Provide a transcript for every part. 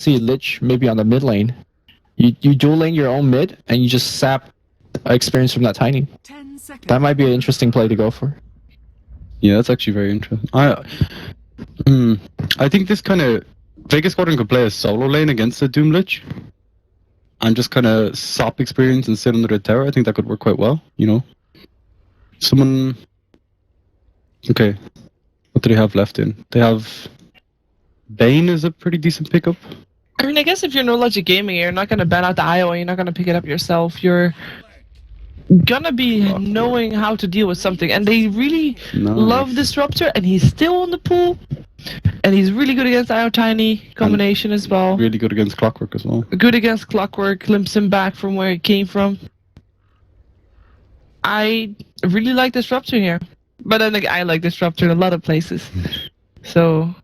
see Lich maybe on the mid lane. You dual lane your own mid, and you just sap experience from that Tiny. That might be an interesting play to go for. Yeah, that's actually very interesting. I think this kind of Vega Squadron could play a solo lane against the Doom Lich, and just kind of sop experience and sit under the tower. I think that could work quite well. You know, someone. Okay, what do they have left in? They have Bane is a pretty decent pickup. I mean, I guess if you're No Logic Gaming, you're not going to ban out the IO and you're not going to pick it up yourself. You're gonna be knowing how to deal with something. And they really love Disruptor, and he's still on the pool. And he's really good against IO Tiny combination as well. Really good against Clockwork as well. Good against Clockwork, limps him back from where he came from. I really like Disruptor here. But then I like Disruptor in a lot of places. So...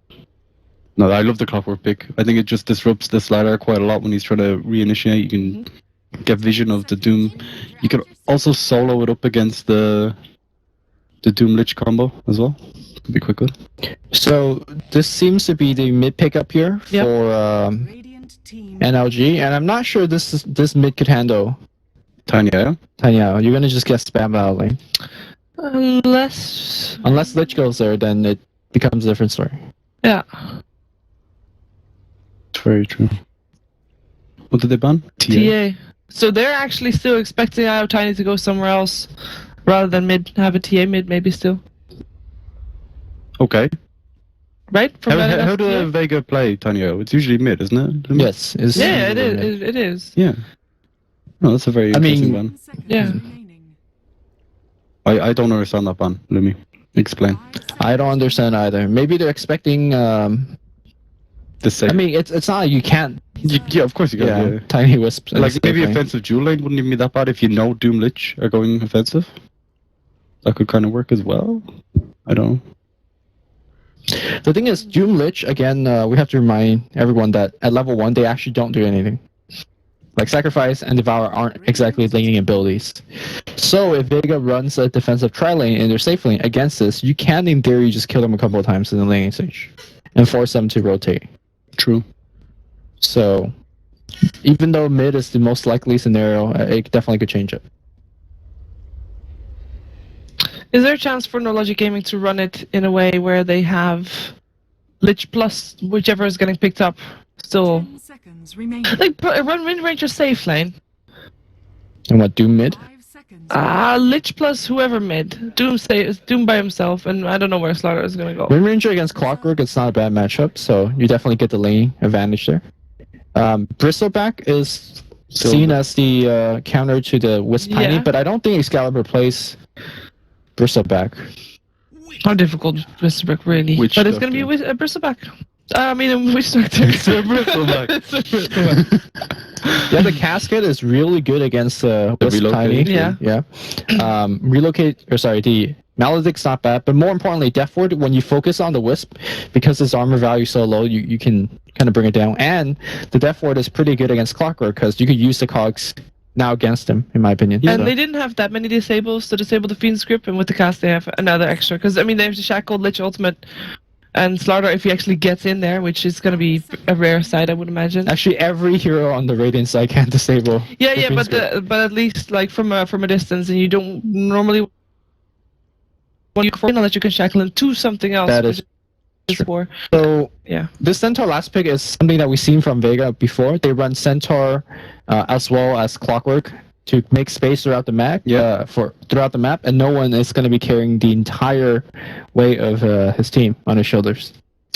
No, I love the Clockwork pick. I think it just disrupts the slider quite a lot when he's trying to reinitiate. You can get vision of the Doom. You can also solo it up against the Doom Lich combo as well. Could be quite good. So this seems to be the mid pickup here for NLG, and I'm not sure this mid could handle Tiny IO. Tiny IO. You're gonna just get spammed out of lane. Unless Lich goes there, then it becomes a different story. Yeah. Very true. What did they ban? TA. So they're actually still expecting IO Tiny to go somewhere else rather than have a TA mid maybe still. Okay. Right? How do Vega play Tiny IO? It's usually mid, isn't it? Yes. It is. Yeah. No, that's a very interesting ban. Yeah. I don't understand that ban. Let me explain. I don't understand either. Maybe they're expecting... I mean, it's not like you can't... Yeah, of course you can. Yeah. Tiny Wisps. Like, maybe offensive dual lane wouldn't even be that bad if you know Doom Lich are going offensive. That could kind of work as well. I don't know. The thing is, Doom Lich, again, we have to remind everyone that at level 1, they actually don't do anything. Like, Sacrifice and Devour aren't exactly laning abilities. So, if Vega runs a defensive tri-lane in their safe lane against this, you can, in theory, just kill them a couple of times in the laning stage. And force them to rotate. True. So, even though mid is the most likely scenario, it definitely could change it. Is there a chance for No Logic Gaming to run it in a way where they have Lich plus whichever is getting picked up still? Like, run mid-range or safe lane? And what, Doom mid? Lich plus whoever mid. Doom by himself, and I don't know where Slaughter is gonna go. Mid-ranger against Clockwork, it's not a bad matchup, so you definitely get the lane advantage there. Bristleback is seen as the counter to the Wisp Tiny, but I don't think Excalibur plays Bristleback. How difficult is Bristleback really? But it's gonna be a Bristleback. I mean, which Doctor? It's a Bristleback. Yeah, the Casket is really good against Wisp Tiny. Yeah. The Maledict's not bad, but more importantly, Death Ward, when you focus on the Wisp, because its armor value is so low, you can kind of bring it down. And the Death Ward is pretty good against Clockwork, because you could use the cogs now against him, in my opinion. And they didn't have that many disables to disable the Fiend's Grip, and with the cast they have another extra. Because, I mean, they have the Shackled, Lich Ultimate, and Slaughter if he actually gets in there, which is going to be a rare sight, I would imagine. Actually, every hero on the Radiant side can disable. Yeah, but at least like from a distance, and you don't normally want you that you can shackle into something else. That is true. So yeah, this Centaur last pick is something that we've seen from Vega before. They run Centaur as well as Clockwork to make space throughout the map. Throughout the map, and no one is going to be carrying the entire weight of his team on his shoulders,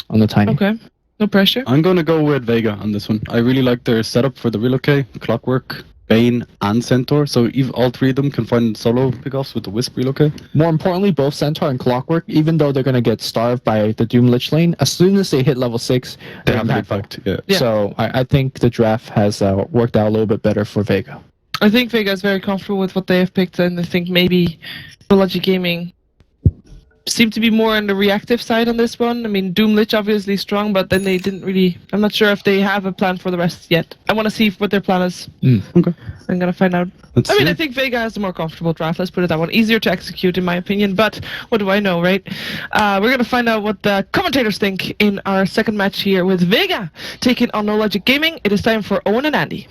on the Tiny. Okay, no pressure. I'm going to go with Vega on this one. I really like their setup for the relocate, Clockwork, Bane, and Centaur. So all three of them can find solo pickoffs with the Wisp relocate. More importantly, both Centaur and Clockwork, even though they're going to get starved by the Doom Lich lane, as soon as they hit level 6, they have an impact. Yeah. So I think the draft has worked out a little bit better for Vega. I think Vega is very comfortable with what they have picked, and I think maybe Logic Gaming seem to be more on the reactive side on this one. I mean, Doom Lich obviously strong, but then they didn't really... I'm not sure if they have a plan for the rest yet. I want to see what their plan is. Okay. I'm gonna find out. Let's I mean, see. I think Vega has a more comfortable draft, let's put it that one. Easier to execute, in my opinion, but what do I know, right? We're gonna find out what the commentators think in our second match here with Vega taking on No Logic Gaming. It is time for Owen and Andy.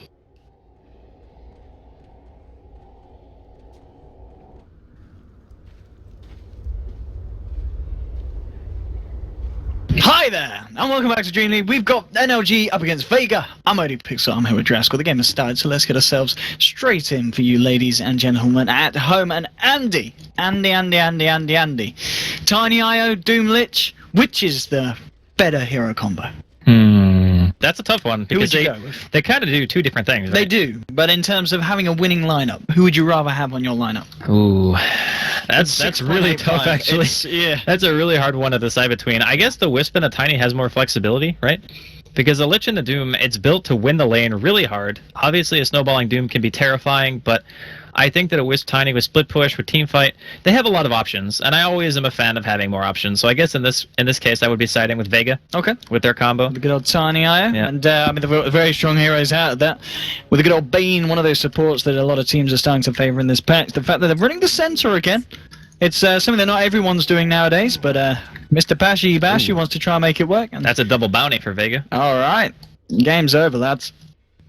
Hi there, and welcome back to DreamLeague. We've got NLG up against Vega. I'm Odie Pixel, I'm here with Draskell. The game has started, so let's get ourselves straight in for you ladies and gentlemen at home. And Andy. Tiny IO, Doom Lich, which is the better hero combo? That's a tough one Who would because you go with? they kind of do two different things. They Right? do, but in terms of having a winning lineup, who would you rather have on your lineup? Ooh, that's really 6.85. tough actually. Yeah. That's a really hard one to decide between. I guess the Wisp and the Tiny has more flexibility, right? Because the Lich and the Doom, it's built to win the lane really hard. Obviously, a snowballing Doom can be terrifying, but I think that a Wisp Tiny with split push, with team fight, they have a lot of options, and I always am a fan of having more options. So I guess in this case, I would be siding with Vega. Okay. With their combo. The good old Tiny IO. Yeah. And I mean, the very strong heroes out of that. With the good old Bane, one of those supports that a lot of teams are starting to favour in this patch. The fact that they're running the Centaur again. It's something that not everyone's doing nowadays, but Mr. Pashy Bashy wants to try and make it work. And That's a double bounty for Vega. all right. Game's over, lads.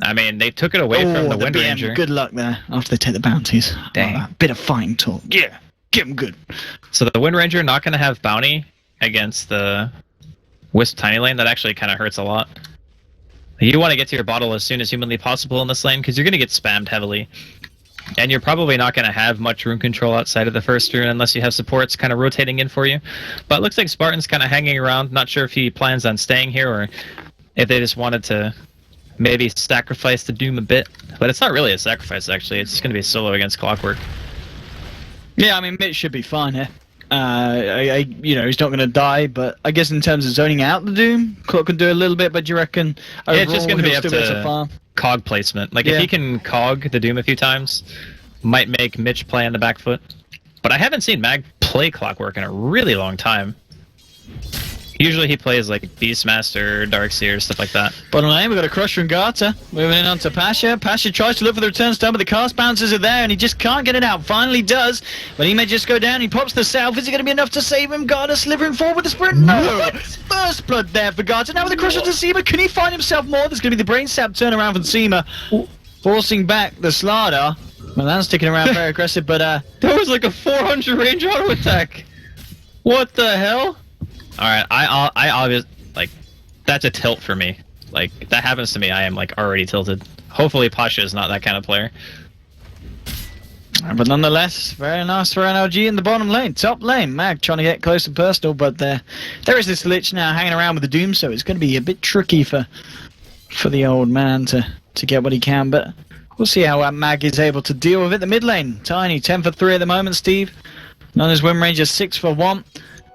I mean, they took it away from the Wind BM, Ranger. good luck there after they take the bounties. Dang. Bit of fighting talk. Yeah. Get them good. So the Wind Ranger not going to have bounty against the Wisp Tiny lane. That actually kind of hurts a lot. You want to get to your bottle as soon as humanly possible in this lane because you're going to get spammed heavily. And you're probably not going to have much rune control outside of the first rune unless you have supports kind of rotating in for you. But it looks like Spartan's kind of hanging around. Not sure if he plans on staying here or if they just wanted to maybe sacrifice the Doom a bit. But it's not really a sacrifice, actually. It's just going to be a solo against Clockwork. Yeah, I mean, Mitch should be fine here. You know, he's not going to die, but I guess in terms of zoning out the Doom, Clock can do a little bit, but do you reckon Yeah, it's just overall going to be he'll up still be able to farm? cog placement. Like, Yeah. if he can cog the Doom a few times, might make Mitch play on the back foot. But I haven't seen Mag play Clockwork in a really long time. Usually he plays like Beastmaster, Darkseer, stuff like that. Bottom lane, we've got a crush from Garter. Moving in onto Pasha. Pasha tries to look for the return stun, but the cast bounces are there, and he just can't get it out. Finally does, but he may just go down. He pops the south. Is it going to be enough to save him? Garter slithering forward with the sprint. No! First blood there for Garter. Now with the crush onto Seema. Can he find himself more? There's going to be the brain sap turnaround from Seema. Forcing back the Slardar. Milan's sticking around very aggressive, but That was like a 400 range auto attack. What the hell? All right, I obviously like that's a tilt for me. Like if that happens to me, I am like already tilted. Hopefully, Pasha is not that kind of player. But nonetheless, very nice for NLG in the bottom lane. Top lane, Mag trying to get close and personal, but there is this Lich now hanging around with the Doom, so it's going to be a bit tricky for the old man to get what he can. But we'll see how Mag is able to deal with it. The mid lane, Tiny, 10 for 3 at the moment, Steve. None as Wind Ranger, 6 for 1.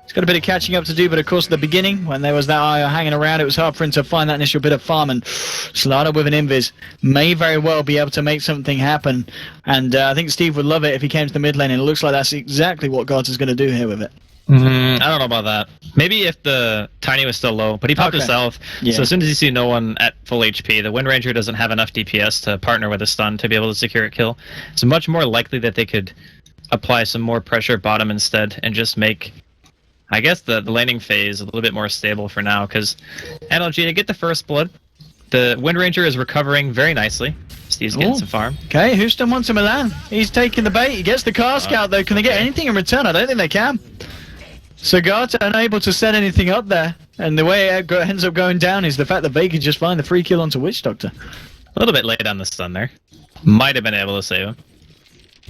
He's got a bit of catching up to do, but of course at the beginning, when there was that IO hanging around, it was hard for him to find that initial bit of farm, and Slardar with an invis may very well be able to make something happen, and I think Steve would love it if he came to the mid lane, and it looks like that's exactly what Garter's going to do here with it. I don't know about that. Maybe if the Tiny was still low, but he popped Okay. himself. Yeah. So as soon as you see no one at full HP, the Wind Ranger doesn't have enough DPS to partner with a stun to be able to secure a kill. It's much more likely that they could apply some more pressure bottom instead and just make, I guess, the laning phase a little bit more stable for now, because NLG to get the first blood. The Wind Ranger is recovering very nicely. Steve's getting Ooh. some farm. Okay, Houston wants a Milan. He's taking the bait. He gets the cast out though. Can they get anything in return? I don't think they can. So Garter unable to set anything up there, and the way it ends up going down is the fact that Vega just find the free kill onto Witch Doctor. A little bit late on the stun there. Might have been able to save him.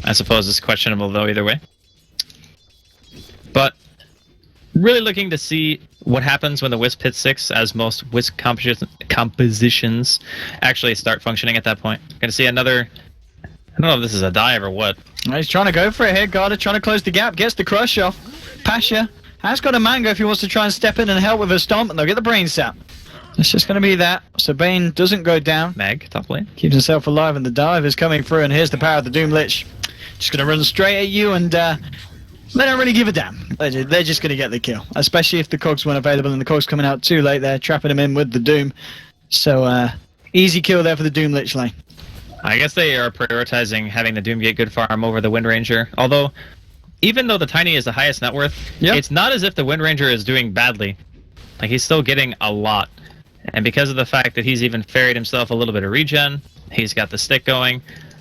I suppose it's questionable though either way. But really looking to see what happens when the Wisp hits 6, as most Wisp compositions actually start functioning at that point. Gonna see another, I don't know if this is a dive or what. He's trying to go for it here. Garter trying to close the gap, gets the crush off. Pasha has got a mango if he wants to try and step in and help with a stomp, and they'll get the brain sap. It's just going to be that. So Bane doesn't go down. Mag, top lane. Keeps himself alive, and the dive is coming through, and here's the power of the Doom Lich. Just going to run straight at you, and They don't really give a damn. They're just going to get the kill, especially if the cogs weren't available and the cogs coming out too late. They're trapping them in with the Doom. So easy kill there for the Doom Lich lane. I guess they are prioritizing having the Doom get good farm over the Wind Ranger. Although, even though the Tiny is the highest net worth, it's not as if the Wind Ranger is doing badly. Like, he's still getting a lot. And because of the fact that he's even ferried himself a little bit of regen, he's got the stick going,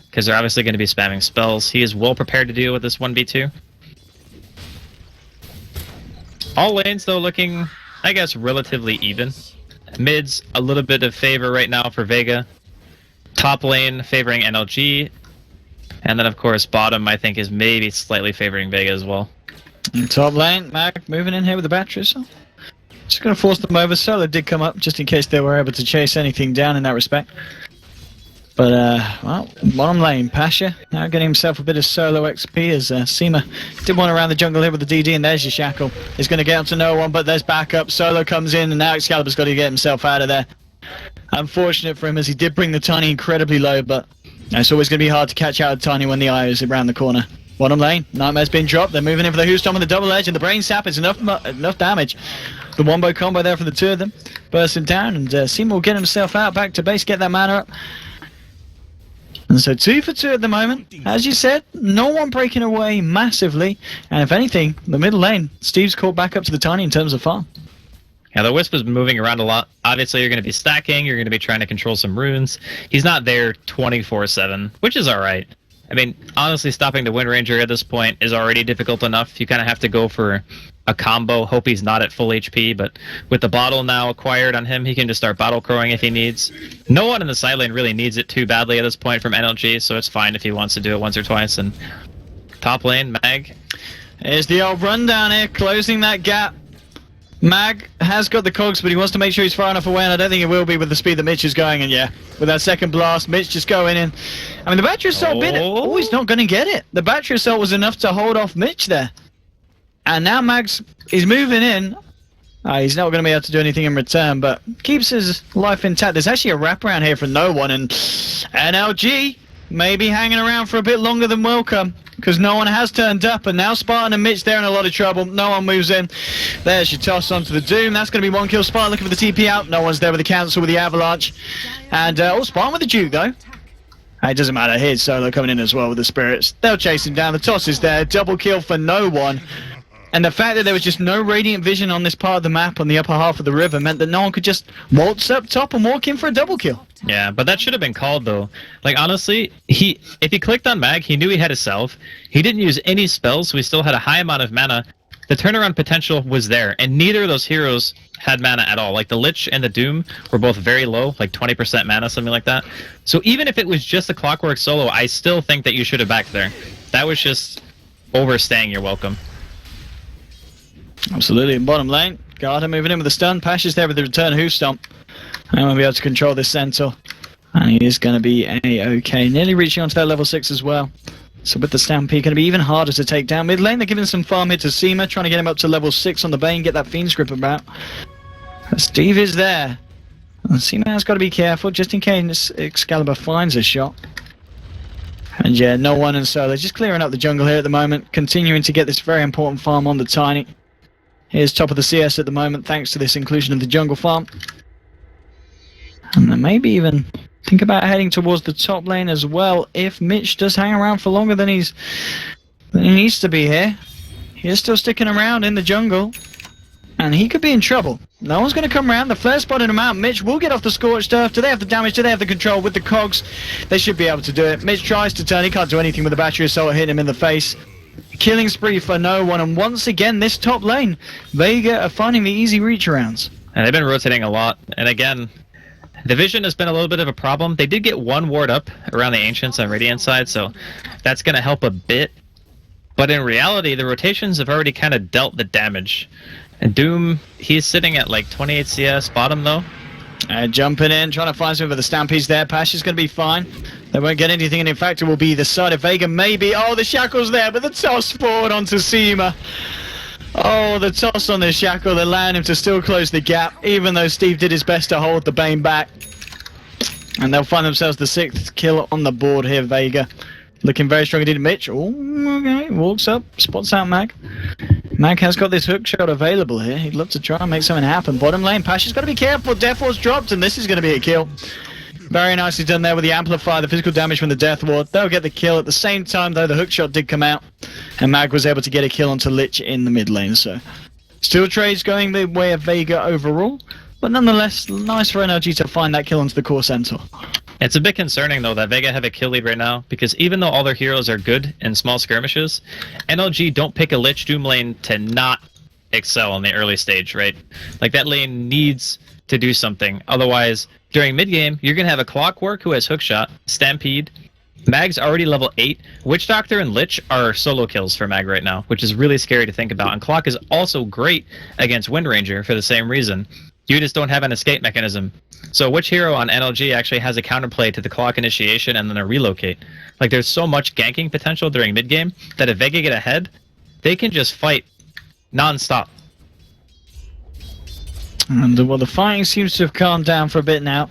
because they're obviously going to be spamming spells. He is well prepared to deal with this 1v2. All lanes, though, looking, I guess, relatively even. Mid's a little bit of favor right now for Vega. Top lane favoring NLG. And then, of course, bottom, I think, is maybe slightly favoring Vega as well. Top lane, Mag moving in here with the batteries. So just going to force them over. Solo did come up just in case they were able to chase anything down in that respect. But, well, bottom lane, Pasha now getting himself a bit of solo XP as Seema did one around the jungle here with the DD, and there's your shackle. He's going to get onto no one, but there's backup. Solo comes in, and now Excalibur's got to get himself out of there. Unfortunate for him as he did bring the Tiny incredibly low, but it's always going to be hard to catch out a Tiny when the eye is around the corner. Bottom lane, Nightmare's been dropped. They're moving in for the Hoostorm with the double edge, and the Brain Sap is enough damage. The wombo combo there for the two of them. Bursting down, and Seema will get himself out back to base, get that mana up. And so 2 for 2 at the moment. As you said, no one breaking away massively. And if anything, the middle lane, Steve's caught back up to the Tiny in terms of farm. Yeah, the Wisp is moving around a lot. Obviously, you're going to be stacking. You're going to be trying to control some runes. He's not there 24/7, which is all right. I mean, honestly, stopping the Wind Ranger at this point is already difficult enough. You kind of have to go for a combo. Hope he's not at full HP, but with the bottle now acquired on him, he can just start battle crowing if he needs. No one in the side lane really needs it too badly at this point from NLG, so it's fine if he wants to do it once or twice. And top lane, Mag. Here's the old rundown here, closing that gap. Mag has got the cogs, but he wants to make sure he's far enough away, and I don't think he will be with the speed that Mitch is going. And yeah, with that second blast, Mitch just going in. I mean, the battery assault he's not going to get it. The battery assault was enough to hold off Mitch there. And now Mags is moving in. He's not going to be able to do anything in return, but keeps his life intact. There's actually a wraparound here for no one, and NLG may be hanging around for a bit longer than welcome, because no one has turned up, and now Spartan and Mitch, they're in a lot of trouble. No one moves in. There's your toss onto the Doom. That's going to be one kill. Spartan looking for the TP out. No one's there with the cancel with the Avalanche. And, Spartan with the Duke, though. It doesn't matter. Here's Solo coming in as well with the Spirits. They'll chase him down. The toss is there. Double kill for no one. And the fact that there was just no radiant vision on this part of the map on the upper half of the river meant that no one could just waltz up top and walk in for a double kill. Yeah, but that should have been called, though. Like, honestly, if he clicked on Mag, he knew he had a self. He didn't use any spells, so he still had a high amount of mana. The turnaround potential was there, and neither of those heroes had mana at all. Like, the Lich and the Doom were both very low, like 20% mana, something like that. So even if it was just a Clockwork solo, I still think that you should have backed there. That was just overstaying your welcome. Absolutely, in bottom lane. Garda moving in with the stun. Pasha's there with the return hoof stomp. And we'll be able to control this Centaur. And he is going to be A-okay. Nearly reaching onto that level 6 as well. So with the Stampede, going to be even harder to take down. Mid lane, they're giving some farm here to Seema, trying to get him up to level 6 on the Bane, get that Fiend's Grip about. Steve is there. And Seema has got to be careful, just in case Excalibur finds a shot. And yeah, no one and Solo just clearing up the jungle here at the moment, continuing to get this very important farm on the Tiny. Here's top of the CS at the moment, thanks to this inclusion of the jungle farm. And then maybe even think about heading towards the top lane as well, if Mitch does hang around for longer than he needs to be here. He is still sticking around in the jungle, and he could be in trouble. No one's going to come around. The flare spotted him out. Mitch will get off the scorched earth. Do they have the damage? Do they have the control with the cogs? They should be able to do it. Mitch tries to turn. He can't do anything with the battery assault hitting him in the face. Killing spree for no one, and once again, this top lane, Vega are finding the easy reach arounds. And they've been rotating a lot, and again, the vision has been a little bit of a problem. They did get one ward up around the Ancients on Radiant side, so that's going to help a bit. But in reality, the rotations have already kind of dealt the damage. And Doom, he's sitting at like 28 CS bottom though. Jumping in, trying to find some of the Stampedes there. Pasha's going to be fine. They won't get anything, and in fact it will be the side of Vega maybe. Oh, the Shackle's there, but the toss forward onto Seema. Oh, the toss on the Shackle, allowing him to still close the gap, even though Steve did his best to hold the Bane back. And they'll find themselves the 6th kill on the board here, Vega. Looking very strong indeed. Mitch, oh, okay, walks up, spots out Mag. Mag has got this hook shot available here. He'd love to try and make something happen. Bottom lane, Pasha's got to be careful. Death Ward's dropped, and this is going to be a kill. Very nicely done there with the amplifier, the physical damage from the Death Ward. They'll get the kill. At the same time, though, the hook shot did come out, and Mag was able to get a kill onto Lich in the mid lane. So, still trades going the way of Vega overall, but nonetheless, nice for NLG to find that kill onto the core centaur. It's a bit concerning, though, that Vega have a kill lead right now, because even though all their heroes are good in small skirmishes, NLG don't pick a Lich Doom lane to not excel in the early stage, right? Like, that lane needs to do something. Otherwise, during mid-game, you're going to have a Clockwork who has Hookshot, Stampede, Mag's already level 8. Witch Doctor and Lich are solo kills for Mag right now, which is really scary to think about. And Clock is also great against Wind Ranger for the same reason. You just don't have an escape mechanism. So which hero on NLG actually has a counterplay to the Clock initiation and then a relocate? Like, there's so much ganking potential during mid-game that if Vega get ahead, they can just fight non-stop. And well, the fighting seems to have calmed down for a bit now.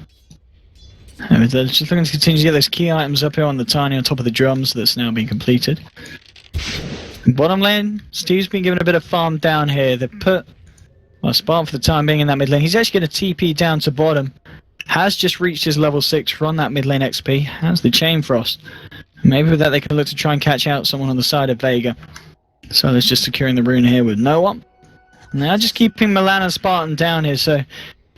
And they're just looking to continue to get those key items up here on the Tiny on top of the drums that's now been completed. Bottom lane, Steve's been given a bit of farm down here. They put Spartan for the time being in that mid lane. He's actually going to TP down to bottom. Has just reached his level 6 from that mid lane XP. Has the Chain Frost. Maybe with that they can look to try and catch out someone on the side of Vega. So there's just securing the rune here with no one. Now just keeping Milan and Spartan down here, so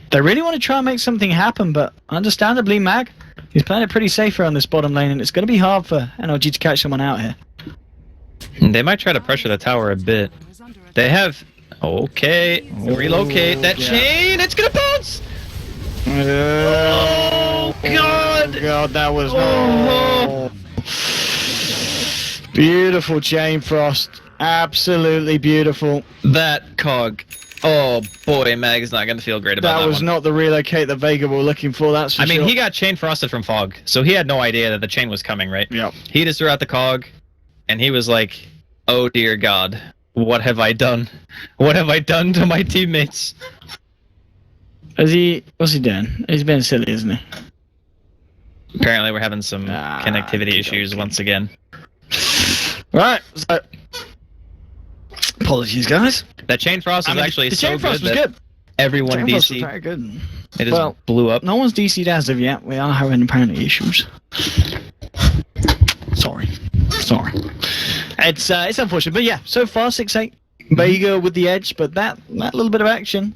they really want to try and make something happen, but understandably Mag, he's playing it pretty safe here on this bottom lane, and it's going to be hard for NLG to catch someone out here. They might try to pressure the tower a bit. They have... Okay, relocate that chain, it's going to bounce! Oh, God! Oh, God, that was... Oh. Beautiful Chain Frost. Absolutely beautiful. That cog. Oh boy, Mag's not going to feel great about that. That was not the relocate that Vega were looking for, that's for sure. I mean, he got chain frosted from Fog, so he had no idea that the chain was coming, right? Yeah. He just threw out the cog, and he was like, oh dear God, what have I done? What have I done to my teammates? What's he doing? He's being silly, isn't he? Apparently we're having some connectivity issues once again. Right, so... Apologies, guys. That chain frost is actually the so chain frost good was that good. everyone Chain frost DC. was very good. It just blew up. No one's DC'd as of yet. We are having apparently issues. Sorry. It's unfortunate, but yeah. So far 6-8. Vega with the edge, but that little bit of action,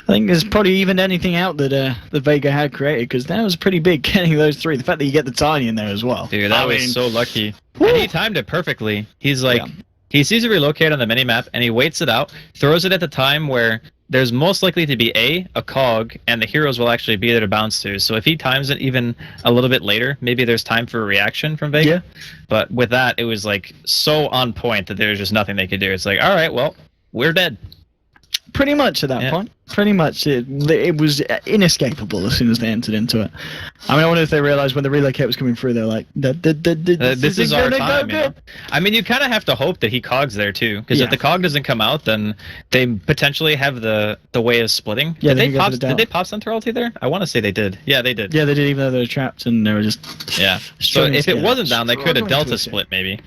I think has probably evened anything out that the Vega had created, because that was pretty big getting those 3. The fact that you get the Tiny in there as well. Dude, that was so lucky. And he timed it perfectly. He's like, he sees a relocate on the minimap, and he waits it out, throws it at the time where there's most likely to be a cog, and the heroes will actually be there to bounce to. So if he times it even a little bit later, maybe there's time for a reaction from Vega. Yeah. But with that, it was like so on point that there's just nothing they could do. It's like, all right, well, we're dead. Pretty much at that point. Pretty much. It was inescapable as soon as they entered into it. I mean, I wonder if they realized when the relocate was coming through, they're like, this is our time, you know? I mean, you kind of have to hope that he cogs there, too. Because if the cog doesn't come out, then they potentially have the way of splitting. Yeah, did they pop Centaur ulti there? I want to say they did. Yeah, they did. Yeah, they did, even though they were trapped and they were just... Yeah. So if it wasn't down, they could have Delta split, maybe.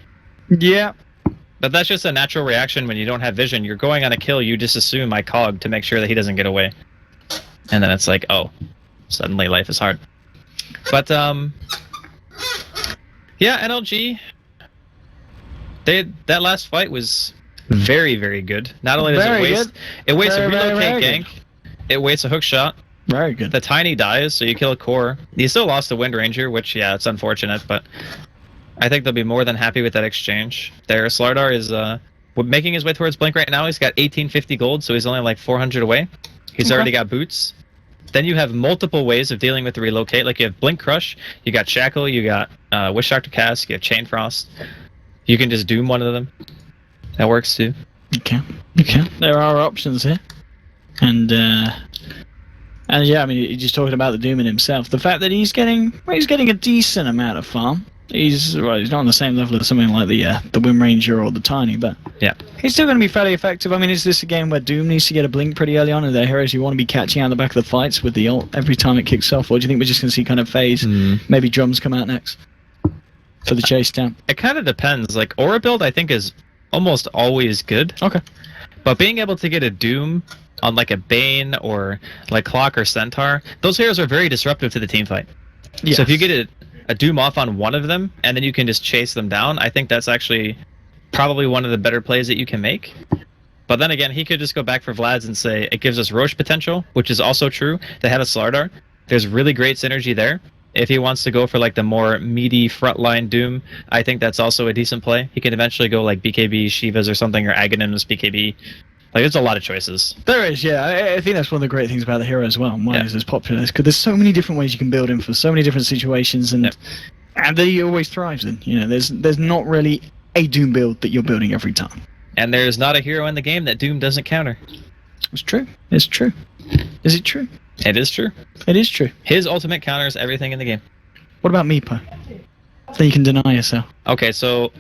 Yeah. But that's just a natural reaction when you don't have vision. You're going on a kill, you just assume my cog to make sure that he doesn't get away. And then it's like, oh, suddenly life is hard. But, yeah, NLG, that last fight was very, very good. Not only does it waste a relocate gank, it wastes a hook shot. Very good. The Tiny dies, so you kill a core. You still lost the Wind Ranger, which, yeah, it's unfortunate, but... I think they'll be more than happy with that exchange. There, Slardar is making his way towards Blink right now. He's got 1850 gold, so he's only like 400 away. He's already got boots. Then you have multiple ways of dealing with the relocate. Like you have Blink Crush, you got Shackle, you got Wish Doctor Cast, you have Chain Frost. You can just doom one of them. That works too. Okay. There are options here. And yeah, I mean, you're just talking about the dooming himself. The fact that he's getting a decent amount of farm. He's not on the same level as something like the Wind Ranger or the Tiny, but yeah, he's still going to be fairly effective. I mean, is this a game where Doom needs to get a blink pretty early on, and their heroes you want to be catching out the back of the fights with the ult every time it kicks off, or do you think we're just going to see kind of phase, maybe drums come out next? for the chase down. It kind of depends. Like aura build, I think is almost always good. Okay. But being able to get a Doom on like a Bane or like Clock or Centaur, those heroes are very disruptive to the team fight. Yes. So if you get a Doom off on one of them and then you can just chase them down, I think that's actually probably one of the better plays that you can make. But then again, he could just go back for Vlad's and say it gives us Roche potential, which is also true. They had a Slardar. There's really great synergy there. If he wants to go for like the more meaty frontline Doom, I think that's also a decent play. He can eventually go like BKB Shivas or something, or Aghanim's BKB. Like there's a lot of choices. There is, yeah. I think that's one of the great things about the hero as well. And why he's as popular is because there's so many different ways you can build him for so many different situations, and that he always thrives in. You know, there's not really a Doom build that you're building every time. And there's not a hero in the game that Doom doesn't counter. It's true. It's true. Is it true? It is true. It is true. His ultimate counters everything in the game. What about Meepo? Then you can deny yourself. Okay, so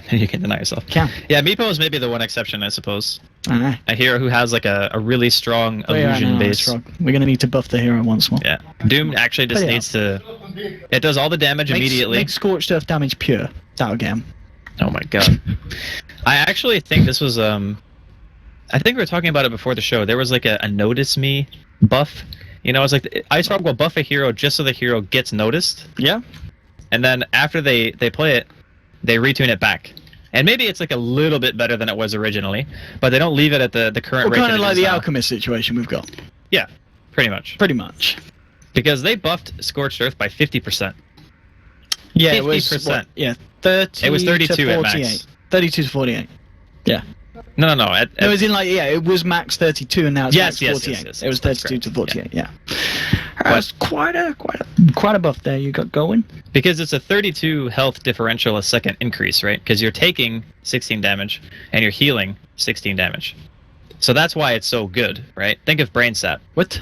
you can deny yourself. Can. Yeah, Meepo is maybe the one exception, I suppose. I know. A hero who has like a really strong illusion base. We're gonna need to buff the hero once more. Yeah. Doom actually just needs to. It does all the damage immediately. Make Scorched Earth damage pure. That'll get him. Oh my god. I actually think this was I think we were talking about it before the show. There was like a notice me buff. You know, it's like Ice Frog will buff a hero just so the hero gets noticed. Yeah. And then after they play it, they retune it back. And maybe it's like a little bit better than it was originally, but they don't leave it at the current rate. Kind of like the now. Alchemist situation we've got. Yeah, pretty much. Pretty much. Because they buffed Scorched Earth by 50%. Yeah, 50%. it was what, 30. It was 32 to at 48. max. 32 to 48. Yeah. No. No, it was in like it was max 32 and now it's max 48. Yes, it was that's 32 to 48. Yeah. But- That's quite a buff there you got going. Because it's a 32 health differential a second increase, right? Because you're taking 16 damage and you're healing 16 damage. So that's why it's so good, right? Think of Brain Sap. What?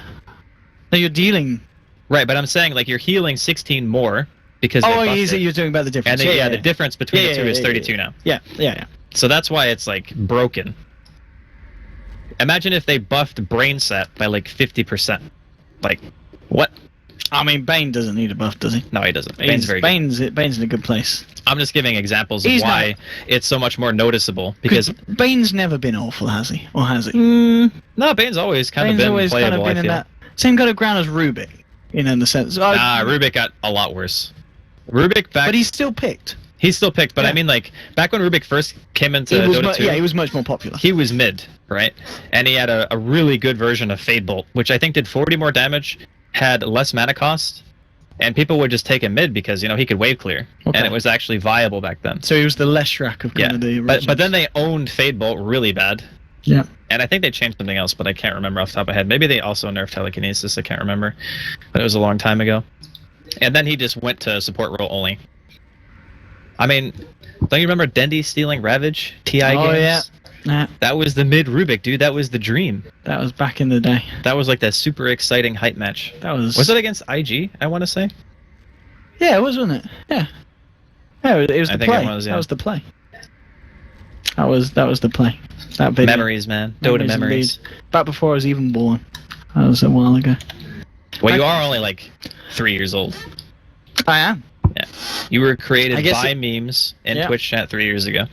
No, you're dealing. Right, but I'm saying like you're healing 16 more because they buffed it. You're talking about the difference. And the difference between the two is 32 now. Yeah. So that's why it's like broken. Imagine if they buffed Brain Sap by like 50%. Like, what? I mean, Bane doesn't need a buff, does he? No, he doesn't. Bane's very good. Bane's in a good place. I'm just giving examples of why it's so much more noticeable. Because Bane's never been awful, has he? Or has he? No, Bane's always kind of been playable, I feel. In that same kind of ground as Rubik, in the sense. Rubik got a lot worse. Rubik back. But he's still picked. He's still picked, but I mean, like, back when Rubik first came into Dota 2... Yeah, he was much more popular. He was mid, right? And he had a really good version of Fade Bolt, which I think did 40 more damage, had less mana cost, and people would just take him mid because, he could wave clear. Okay. And it was actually viable back then. So he was the Leshrac of kind of the originals. But then they owned Fade Bolt really bad. Yeah. And I think they changed something else, but I can't remember off the top of my head. Maybe they also nerfed telekinesis, I can't remember. But it was a long time ago. And then he just went to support role only. I mean, don't you remember Dendy stealing Ravage TI games? Oh, yeah. Nah. That was the mid Rubik, dude. That was the dream. That was back in the day. That was like that super exciting hype match. Was it against IG, I want to say? Yeah, it was, wasn't it? Yeah. Yeah, it was the play. It was, yeah. That was the play. That was the play. That video. Memories, man. Dota memories. Back before I was even born. That was a while ago. Well, you are only like 3 years old. I am. Yeah. You were created by memes in Twitch chat 3 years ago.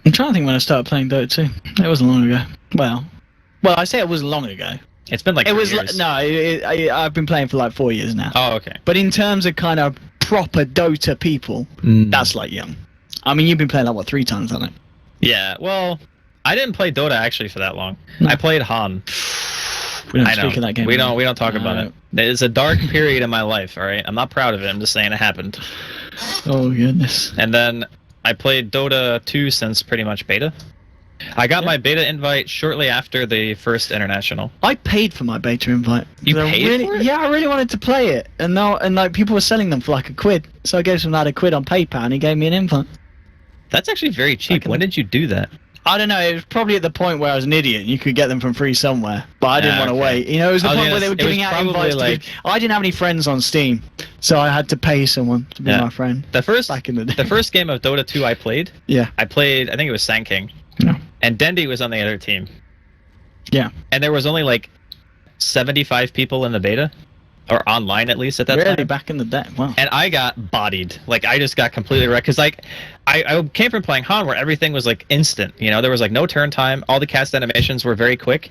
I'm trying to think when I started playing Dota 2. It wasn't long ago. Well, I say it wasn't long ago. It's been like 3 years. I've been playing for like 4 years now. Oh, okay. But in terms of kind of proper Dota people, that's like young. I mean, you've been playing like, what, 3 times, haven't you? Yeah, well, I didn't play Dota actually for that long. No. I played Han. We don't speak of that game. We don't talk about it. It's a dark period in my life, alright? I'm not proud of it, I'm just saying it happened. Oh, goodness. And then I played Dota 2 since pretty much beta. I got my beta invite shortly after the first international. I paid for my beta invite. You paid for it? Yeah, I really wanted to play it. And like people were selling them for like £1. So I gave some lad £1 on PayPal and he gave me an invite. That's actually very cheap. When did you do that? I don't know, it was probably at the point where I was an idiot and you could get them from free somewhere. But I didn't want to wait. It was the point where they were giving out invites I didn't have any friends on Steam. So I had to pay someone to be my friend. Back in the day. The first game of Dota 2 I played, I think it was Sand King. Yeah. And Dendy was on the other team. Yeah. And there was only like 75 people in the beta. or online at least at that Really, time. back in the day. Wow. And I got bodied. Like, I just got completely wrecked. Because, like, I came from playing Han where everything was, like, instant. You know, there was, like, no turn time. All the cast animations were very quick.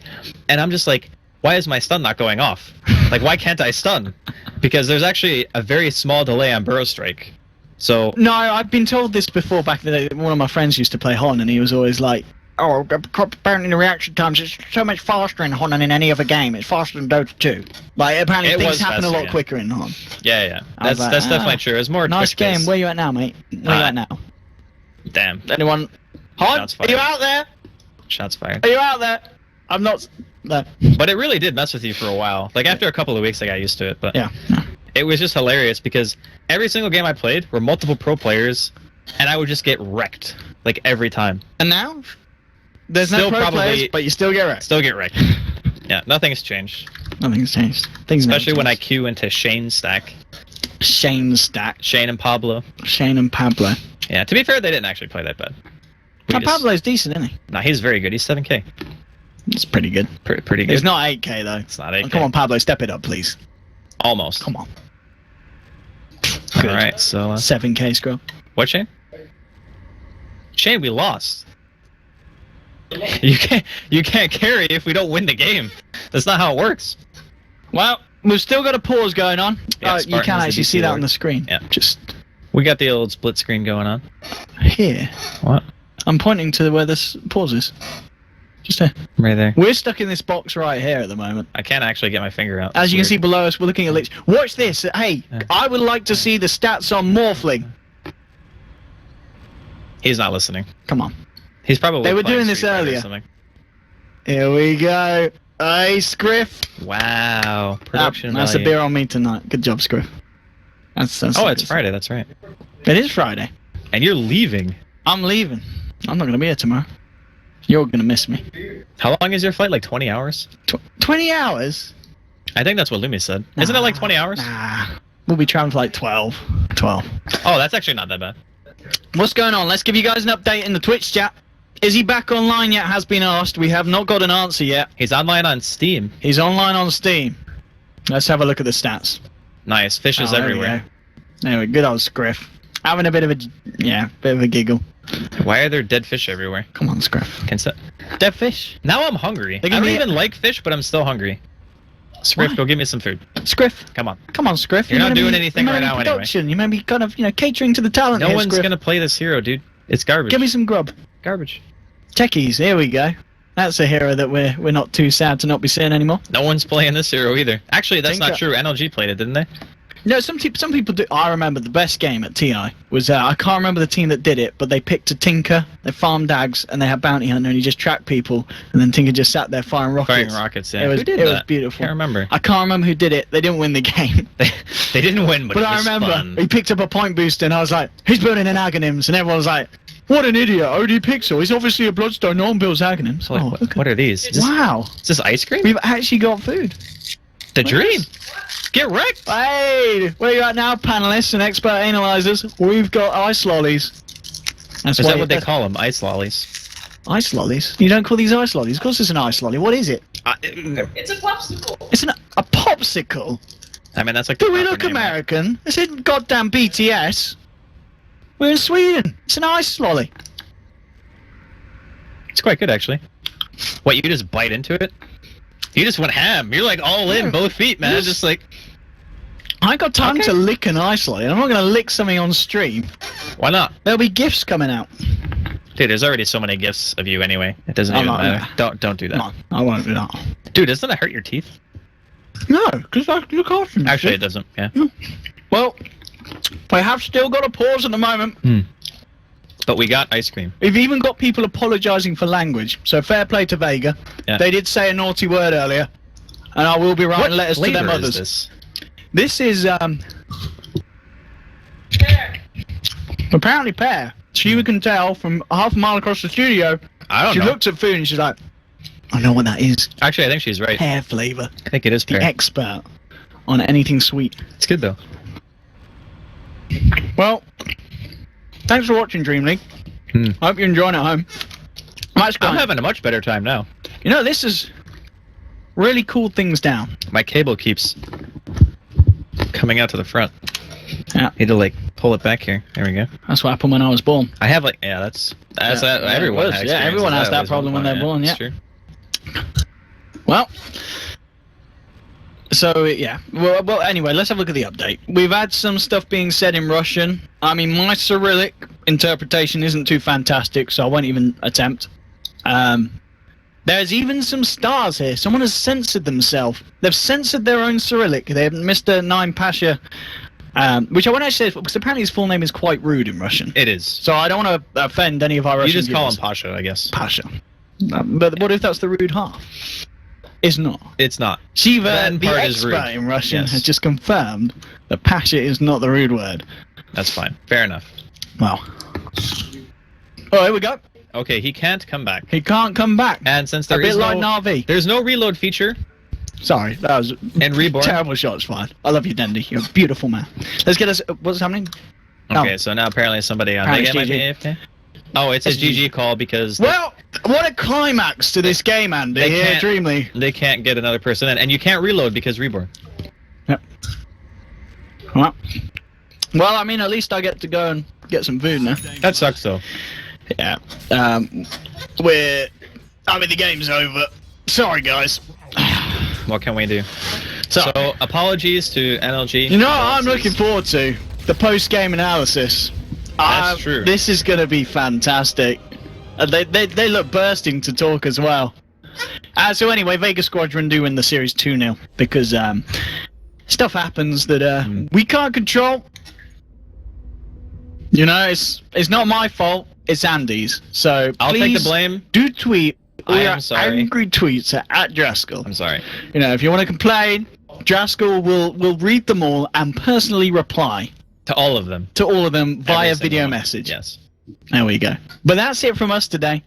And I'm just like, why is my stun not going off? Like, why can't I stun? Because there's actually a very small delay on Burrow Strike. So... No, I've been told this before back in the day. One of my friends used to play Han, and he was always like, oh, apparently the reaction times is so much faster in Han than in any other game. It's faster than Dota 2. Like, apparently It things was happen a faster, lot yeah. quicker in Han. Yeah. I was That's like, definitely true. It's more Nice game. Twitch-based. Where you at now, mate? Where you at now? Damn. Anyone? Han, Shots are you fired. out there? Shots fired. Are you out there? I'm not... No. But it really did mess with you for a while. Like, after a couple of weeks, I got used to it. But Yeah. it was just hilarious because every single game I played were multiple pro players, and I would just get wrecked. Like, every time. And now? There's Still no pro probably- players, but you still get wrecked. Still get wrecked. Yeah, nothing's changed. Nothing's changed. Things never Especially when I changed. queue into Shane's stack. Shane's stack. Shane and Pablo. Shane and Pablo. Yeah, to be fair, they didn't actually play that bad. We Now, just- Pablo's decent, isn't he? Nah, he's very good. He's 7k. It's pretty good. Pretty good. It's not 8k though. It's not Oh, 8k. come on, Pablo, step it up, please. Almost. Come on. All right, so... 7k scrub. what, Shane? Shane, we lost. You can't carry if we don't win the game. That's not how it works. Well, we've still got a pause going on. Yeah, You Spartan can is the actually DC see that Lord. on the screen. Yeah. Just We got the old split screen going on. here. What? I'm pointing to where this pause is. Just there. Right there. We're stuck in this box right here at the moment. I can't actually get my finger out. As It's you can see weird. below us, we're looking at lich. Watch this. Hey, Yeah. I would like to see the stats on Morphling. He's not listening. Come on. He's probably They were playing doing this Street Fighter or earlier. something. Here we go. Hey, Scriff. Wow. Production That's a value. beer on me tonight. Good job, Scriff. That's Oh, it's Friday. That's right. It is Friday. And you're leaving. I'm leaving. I'm not going to be here tomorrow. You're going to miss me. How long is your flight? Like 20 hours? 20 hours? I think that's what Lumi said. Isn't it like 20 hours? Nah. We'll be traveling for like 12. 12. Oh, that's actually not that bad. What's going on? Let's give you guys an update in the Twitch chat. Is he back online yet? Has been asked. We have not got an answer yet. He's online on Steam. He's online on Steam. Let's have a look at the stats. Nice. Fishes Oh, there we everywhere. go. Anyway, good old Scriff. Having a bit of a, bit of a giggle. Why are there dead fish everywhere? Come on, Scriff. Dead fish? Now I'm hungry. They I can don't be- even like fish, but I'm still hungry. Scriff, Why? go give me some food. Scriff. Come on. Come on, Scriff. You're You not meant to doing be- anything you meant right to be now anyway. production. You might be kind of, catering to the talent No here, one's Scriff. gonna play this hero, dude. It's garbage. Give me some grub. garbage. Techies, here we go. That's a hero that we're not too sad to not be seeing anymore. No one's playing this hero either. Actually, that's Tinker. not true. NLG played it, didn't they? No, some people do. I remember the best game at TI was I can't remember the team that did it, but they picked a Tinker, they farmed dags, and they had Bounty Hunter, and he just tracked people, and then Tinker just sat there firing rockets. Firing rockets, yeah. It was, Who did it that? was beautiful. Can't remember. I can't remember who did it. They didn't win the game. They didn't win, but it I was remember fun. he picked up a point booster, and I was like, he's building an Aghanims, and everyone was like, what an idiot, OD Pixel, he's obviously a Bloodstone, no one builds Aghanims. So, like, Oh, what, okay. what are these? Is this, Wow, is this ice cream? we've actually got food. The dream. Get wrecked. Hey, where you at now, panelists and expert analyzers? We've got ice lollies. That's Is why that what they that's- call them? Ice lollies. Ice lollies? You don't call these ice lollies? Of course it's an ice lolly. What is it? It's a popsicle. It's a popsicle. I mean, that's like. the Do we proper look name, right? American? This isn't goddamn BTS. We're in Sweden. It's an ice lolly. It's quite good, actually. What, you just bite into it? You just went ham. You're like all in, Yeah. both feet, man. Yes. Just like, I ain't got time Okay. to lick an ice lolly. I'm not going to lick something on stream. why not? There'll be gifts coming out. Dude, there's already so many gifts of you anyway. It doesn't I'm even not- matter. Don't do that. Come on, I won't do that. Dude, doesn't it hurt your teeth? No, because I look after them. Actually, it doesn't. Yeah. Well, we have still got a pause at the moment. But we got ice cream. We've even got people apologising for language, so fair play to Vega. Yeah. They did say a naughty word earlier, and I will be writing What letters to flavor them is others. this? This is apparently pear. She can tell from half a mile across the studio. I don't She know. looks at food and she's like, I know what that is. Actually, I think she's right. Pear flavour. I think it is The pear. expert on anything sweet. It's good though. Well, thanks for watching DreamLeague. I hope you're enjoying it at home. That's I'm great. having a much better time now. You know, this has really cooled things down. My cable keeps coming out to the front. Yeah. Need to like pull it back here. There we go. That's what happened when I was born. I have like that's Yeah, everyone. it was. Yeah, everyone has that problem when they're born. Yeah. True. Well, so yeah. Well, anyway, let's have a look at the update. We've had some stuff being said in Russian. I mean, my Cyrillic interpretation isn't too fantastic, so I won't even attempt. There's even some stars here. Someone has censored themselves. They've censored their own Cyrillic. They've Mr. Nine Pasha, which I won't actually say because apparently his full name is quite rude in Russian. It is. So I don't want to offend any of our Russian You just call viewers. him Pasha, I guess. Pasha. But what if that's the rude half? It's not. It's not. Shiva, That the part is expert rude. in Russian, Yes. has just confirmed that Pasha is not the rude word. That's fine. Fair enough. Well. Oh, here we go. Okay, he can't come back. He can't come back. And since A there bit is like no, Na'Vi. there's no reload feature Sorry, that was and reborn. terrible shots fired. I love you, Dendy. You're a beautiful man. Let's get us. What's happening? Okay, so now apparently somebody on Apparently Vega it's might be AFK. Oh, it's his It's GG call because Well, what a climax to this game, Andy. they Here, can't- DreamLeague. they can't get another person in, and you can't reload because reborn. Well, I mean, at least I get to go and get some food now. That sucks though. Yeah. The game's over. Sorry, guys. What can we do? So, So apologies to NLG. you know what I'm looking forward to? The post-game analysis. That's true. This is going to be fantastic. They look bursting to talk as well. So anyway, Vega Squadron do win the series 2-0 because stuff happens that we can't control. You know, it's not my fault. It's Andy's. So I'll take please the blame. do tweet all I your am sorry. angry tweets at Draskell. I'm sorry. You know, if you want to complain, Draskell will read them all and personally reply To all of them. to all of them via Every single video one. message. Yes. There we go. But that's it from us today.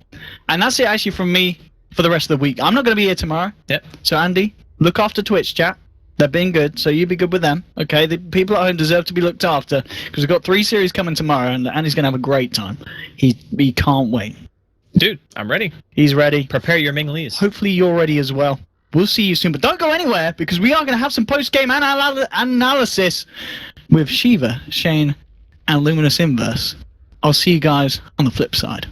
And that's it actually from me for the rest of the week. I'm not going to be here tomorrow. Yep. So Andy, look after Twitch chat. They're being good, so you be good with them. Okay, the people at home deserve to be looked after because we've got 3 series coming tomorrow, and Andy's going to have a great time. He can't wait. Dude, I'm ready. He's ready. Prepare your Ming Lees. Hopefully you're ready as well. We'll see you soon, but don't go anywhere because we are going to have some post-game analysis with Shiva, Shane, and Luminous Inverse. I'll see you guys on the flip side.